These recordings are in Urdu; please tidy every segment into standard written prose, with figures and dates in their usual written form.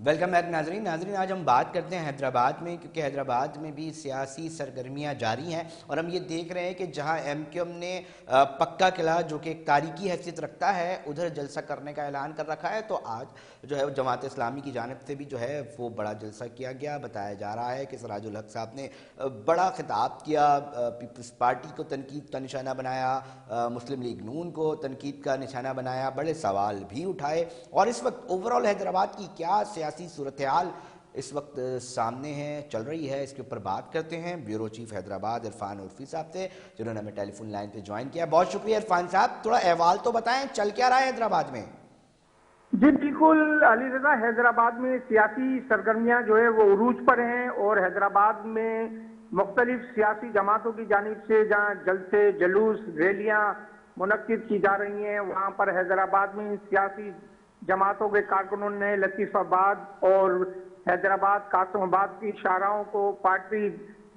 ویلکم بیک ناظرین آج ہم بات کرتے ہیں حیدرآباد میں، کیونکہ حیدرآباد میں بھی سیاسی سرگرمیاں جاری ہیں اور ہم یہ دیکھ رہے ہیں کہ جہاں ایم کیو ایم نے پکا قلعہ جو کہ ایک تاریخی حیثیت رکھتا ہے ادھر جلسہ کرنے کا اعلان کر رکھا ہے، تو آج جو ہے جماعت اسلامی کی جانب سے بھی جو ہے وہ بڑا جلسہ کیا گیا۔ بتایا جا رہا ہے کہ سراج الحق صاحب نے بڑا خطاب کیا، پیپلز پارٹی کو تنقید کا نشانہ بنایا، مسلم لیگ نون کو تنقید کا نشانہ بنایا، بڑے سوال بھی اٹھائے۔ اور اس وقت اوورال حیدرآباد کی کیا سیاسی صورتحال اس وقت سامنے ہے، چل رہی ہے، اس کے اوپر بات کرتے ہیں بیورو چیف حیدرآباد عرفان عرفی صاحب سے، جنہوں نے ہمیں ٹیلی فون لائن پہ جوائن کیا۔ بہت شکریہ عرفان صاحب، تھوڑا احوال تو بتائیں، چل کیا رہا ہے حیدرآباد میں؟ جی بالکل علی رضا، حیدرآباد میں سیاسی سرگرمیاں جو ہے وہ عروج پر ہیں اور حیدرآباد میں مختلف سیاسی جماعتوں کی جانب سے جہاں جلسے، جلوس، ریلیاں منعقد کی جا رہی ہیں، وہاں پر حیدرآباد میں سیاسی جماعتوں کے کارکنوں نے لطیف آباد اور حیدرآباد قاسم آباد کی شاہراہوں کو پارٹی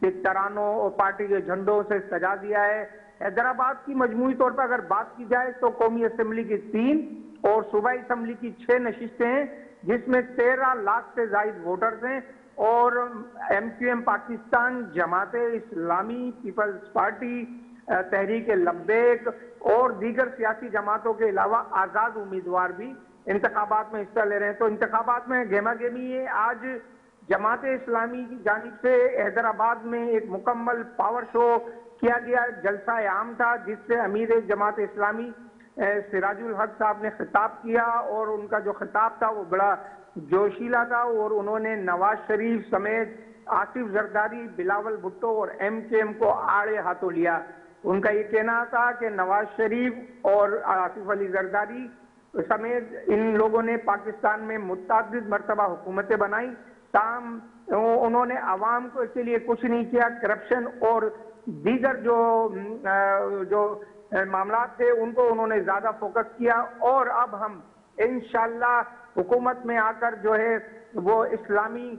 کے ترانوں اور پارٹی کے جھنڈوں سے سجا دیا ہے۔ حیدرآباد کی مجموعی طور پر اگر بات کی جائے تو قومی اسمبلی کی 3 اور صوبائی اسمبلی کی 6 نشستیں ہیں، جس میں 13 لاکھ سے زائد ووٹرز ہیں، اور M Q M Pakistan, Jamaat Islami, Peoples party, Tehreek Labbaik اور دیگر سیاسی جماعتوں کے علاوہ آزاد امیدوار بھی انتخابات میں حصہ لے رہے ہیں۔ تو انتخابات میں گہما گہمی ہے۔ آج جماعت اسلامی کی جانب سے حیدرآباد میں ایک مکمل پاور شو کیا گیا، جلسہ عام تھا جس سے امیر جماعت اسلامی سراج الحق صاحب نے خطاب کیا، اور ان کا جو خطاب تھا وہ بڑا جوشیلا تھا، اور انہوں نے نواز شریف سمیت آصف زرداری، بلاول بھٹو اور ایم کے ایم کو آڑے ہاتھوں لیا۔ ان کا یہ کہنا تھا کہ نواز شریف اور آصف علی زرداری سمیت ان لوگوں نے پاکستان میں متعدد مرتبہ حکومتیں بنائیں، تاہم انہوں نے عوام کے لیے کچھ نہیں کیا۔ کرپشن اور دیگر جو معاملات تھے ان کو انہوں نے زیادہ فوکس کیا، اور اب ہم انشاءاللہ حکومت میں آ کر جو ہے وہ اسلامی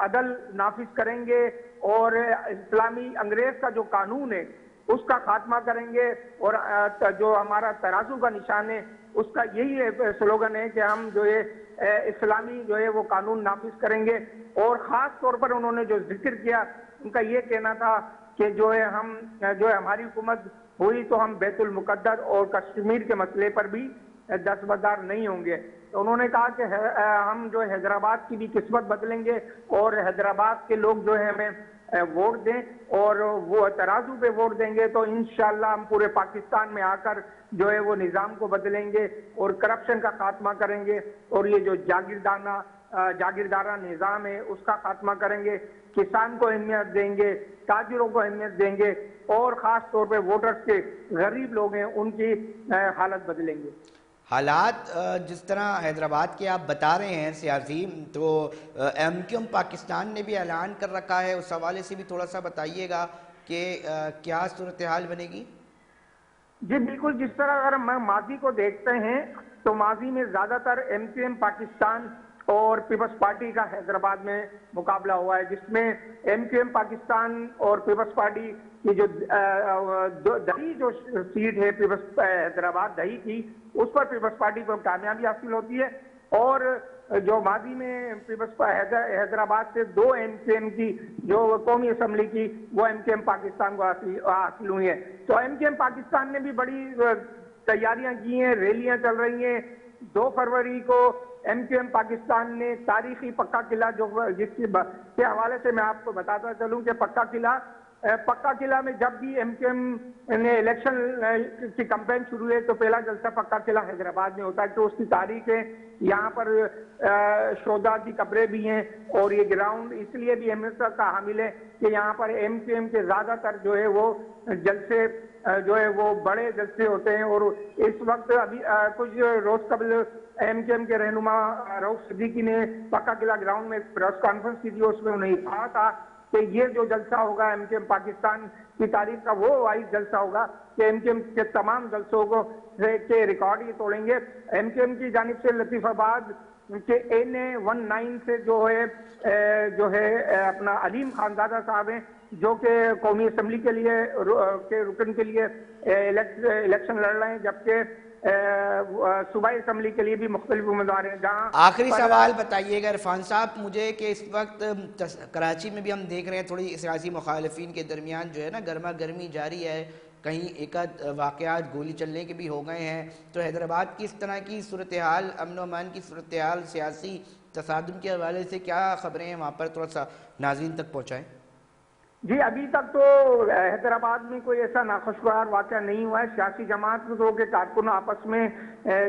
عدل نافذ کریں گے، اور اسلامی انگریز کا جو قانون ہے اس کا خاتمہ کریں گے، اور جو ہمارا ترازو کا نشان ہے اس کا یہی سلوگن ہے کہ ہم جو ہے اسلامی جو ہے وہ قانون نافذ کریں گے۔ اور خاص طور پر انہوں نے جو ذکر کیا، ان کا یہ کہنا تھا کہ جو ہے ہماری حکومت ہوئی تو ہم بیت المقدس اور کشمیر کے مسئلے پر بھی دستبردار نہیں ہوں گے۔ تو انہوں نے کہا کہ ہم جو حیدرآباد کی بھی قسمت بدلیں گے، اور حیدرآباد کے لوگ جو ہے ہمیں ووٹ دیں اور وہ ترازو پہ ووٹ دیں گے تو انشاءاللہ ہم پورے پاکستان میں آ کر جو ہے وہ نظام کو بدلیں گے اور کرپشن کا خاتمہ کریں گے، اور یہ جو جاگیردارہ نظام ہے اس کا خاتمہ کریں گے، کسان کو اہمیت دیں گے، تاجروں کو اہمیت دیں گے، اور خاص طور پہ ووٹرز کے غریب لوگ ہیں ان کی حالت بدلیں گے۔ حالات جس طرح حیدرآباد کے آپ بتا رہے ہیں سیاسی، تو ایم کیو ایم پاکستان نے بھی اعلان کر رکھا ہے، اس حوالے سے بھی تھوڑا سا بتائیے گا کہ کیا صورتحال بنے گی؟ جی بالکل، جس طرح اگر ہم ماضی کو دیکھتے ہیں تو ماضی میں زیادہ تر ایم کیو ایم پاکستان اور پیپلز پارٹی کا حیدرآباد میں مقابلہ ہوا ہے، جس میں ایم کیو ایم پاکستان اور پیپلز پارٹی کی جو دہی جو سیٹ ہے پیپلز حیدرآباد دہی کی، اس پر پیپلز پارٹی کو کامیابی حاصل ہوتی ہے، اور جو ماضی میں پیپلز حیدرآباد سے 2 ایم کیو ایم کی جو قومی اسمبلی کی وہ ایم کیو ایم پاکستان کو حاصل ہوئی ہیں۔ تو ایم کیو ایم پاکستان نے بھی بڑی تیاریاں کی ہیں، ریلیاں چل رہی ہیں۔ 2 فروری کو ایم کیو ایم پاکستان نے تاریخی پکا قلعہ جس کے حوالے سے میں آپ کو بتاتا چلوں کہ پکا قلعہ میں جب بھی ایم کیو ایم نے الیکشن کی کمپین شروع ہے تو پہلا جلسہ پکا قلعہ حیدرآباد میں ہوتا ہے، تو اس کی تاریخ ہے۔ یہاں پر شہداء کی قبریں بھی ہیں، اور یہ گراؤنڈ اس لیے بھی اہمیت کا حامل ہے کہ یہاں پر ایم کیو ایم کے زیادہ تر جو ہے وہ جلسے جو ہے وہ بڑے جلسے ہوتے ہیں، اور اس وقت ابھی کچھ روز قبل ایم کیو ایم کے رہنما رؤف صدیقی نے پکا قلعہ گراؤنڈ میں ایک پریس کانفرنس کی تھی، اس میں انہیں کہا تھا کہ یہ جو جلسہ ہوگا ایم کیو ایم پاکستان کی تاریخ کا وہ واحد جلسہ ہوگا کہ ایم کیو ایم کے تمام جلسوں کو کے ریکارڈ ہی توڑیں گے۔ ایم کیو ایم کی جانب سے لطیف آباد کے NA19 سے جو ہے اپنا علیم خانزادہ صاحب ہیں، جو کہ قومی اسمبلی کے لیے رکن کے لیے الیکشن لڑ رہے ہیں، جبکہ صوبائی اسمبلی کے لیے بھی مختلف امیدوار ہیں. جہاں آخری سوال بتائیے گا عرفان صاحب مجھے کہ اس وقت کراچی میں بھی ہم دیکھ رہے ہیں تھوڑی سیاسی مخالفین کے درمیان جو ہے نا گرما گرمی جاری ہے, کہیں ایک آدھ واقعات گولی چلنے کے بھی ہو گئے ہیں, تو حیدرآباد کی اس طرح کی صورتحال, امن و امان کی صورتحال, سیاسی تصادم کے حوالے سے کیا خبریں ہیں وہاں پر, تھوڑا سا ناظرین تک پہنچائیں. جی ابھی تک تو حیدرآباد میں کوئی ایسا ناخوشگوار واقعہ نہیں ہوا ہے. سیاسی جماعتوں کے کارکن آپس میں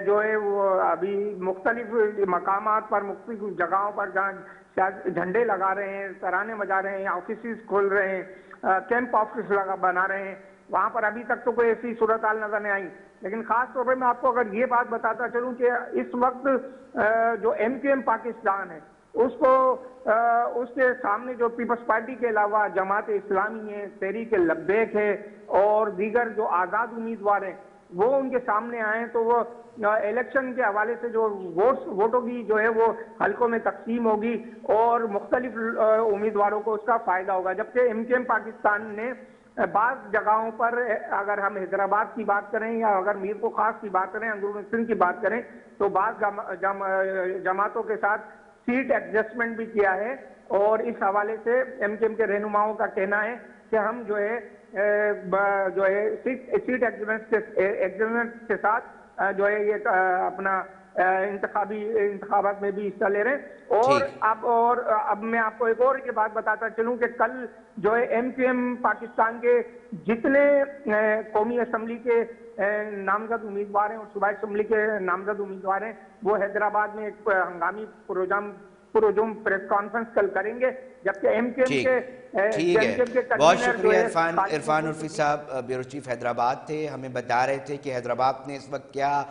جو ہے وہ ابھی مختلف مقامات پر, مختلف جگہوں پر جہاں جھنڈے لگا رہے ہیں, ترانے بجا رہے ہیں, آفیسز کھول رہے ہیں, کیمپ آفس بنا رہے ہیں, وہاں پر ابھی تک تو کوئی ایسی صورتحال نظر نہیں آئی. لیکن خاص طور پہ میں آپ کو اگر یہ بات بتاتا چلوں کہ اس وقت جو ایم کیو ایم پاکستان ہے اس کو اس کے سامنے جو پیپلز پارٹی کے علاوہ جماعت اسلامی ہے, تحریک لبیک ہے اور دیگر جو آزاد امیدوار ہیں وہ ان کے سامنے آئے تو وہ الیکشن کے حوالے سے جو ووٹوں کی جو ہے وہ حلقوں میں تقسیم ہوگی اور مختلف امیدواروں کو اس کا فائدہ ہوگا. جبکہ ایم کیو ایم پاکستان نے بعض جگہوں پر, اگر ہم حیدرآباد کی بات کریں یا اگر میر کو خاص کی بات کریں, اندرون سندھ کی بات کریں, تو بعض جماعتوں کے ساتھ سیٹ ایڈجسٹمنٹ بھی کیا ہے. اور اس حوالے سے ایم کیو ایم کے رہنماؤں کا کہنا ہے کہ ہم جو ہے سیٹ ایڈجسٹمنٹ کے ساتھ جو ہے یہ اپنا انتخابات میں بھی حصہ لے رہے ہیں. اور اب میں آپ کو ایک اور یہ بات بتاتا چلوں کہ کل جو ہے ایم کیو ایم پاکستان کے جتنے قومی اسمبلی کے نامزد امیدوار ہیں اور صوبائی اسمبلی کے نامزد امیدوار ہیں وہ حیدرآباد میں ایک ہنگامی پروجم پریس کانفرنس کل کریں گے. جبکہ ایم کیو ایم کے بہت شکریہ عرفان عرفی صاحب, بیورو چیف حیدرآباد تھے, ہمیں بتا رہے تھے کہ حیدرآباد میں اس وقت کیا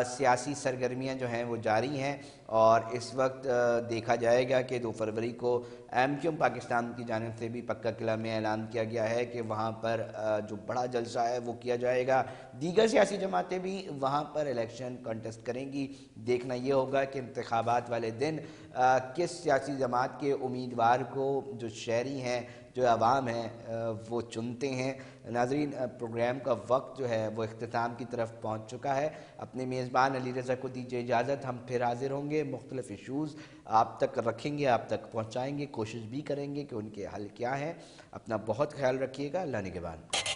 سیاسی سرگرمیاں جو ہیں وہ جاری ہیں, اور اس وقت دیکھا جائے گا کہ 2 فروری کو ایم کیو ایم پاکستان کی جانب سے بھی پکا قلعہ میں اعلان کیا گیا ہے کہ وہاں پر جو بڑا جلسہ ہے وہ کیا جائے گا. دیگر سیاسی جماعتیں بھی وہاں پر الیکشن کنٹیسٹ کریں گی. دیکھنا یہ ہوگا کہ انتخابات والے دن کس سیاسی جماعت کے امیدوار کو جو شہری ہیں, جو عوام ہیں, وہ چنتے ہیں. ناظرین, پروگرام کا وقت جو ہے وہ اختتام کی طرف پہنچ چکا ہے. اپنے میزبان علی رضا کو دیجیے اجازت, ہم پھر حاضر ہوں گے, مختلف ایشوز آپ تک رکھیں گے, آپ تک پہنچائیں گے, کوشش بھی کریں گے کہ ان کے حل کیا ہیں. اپنا بہت خیال رکھیے گا. اللہ نگہبان.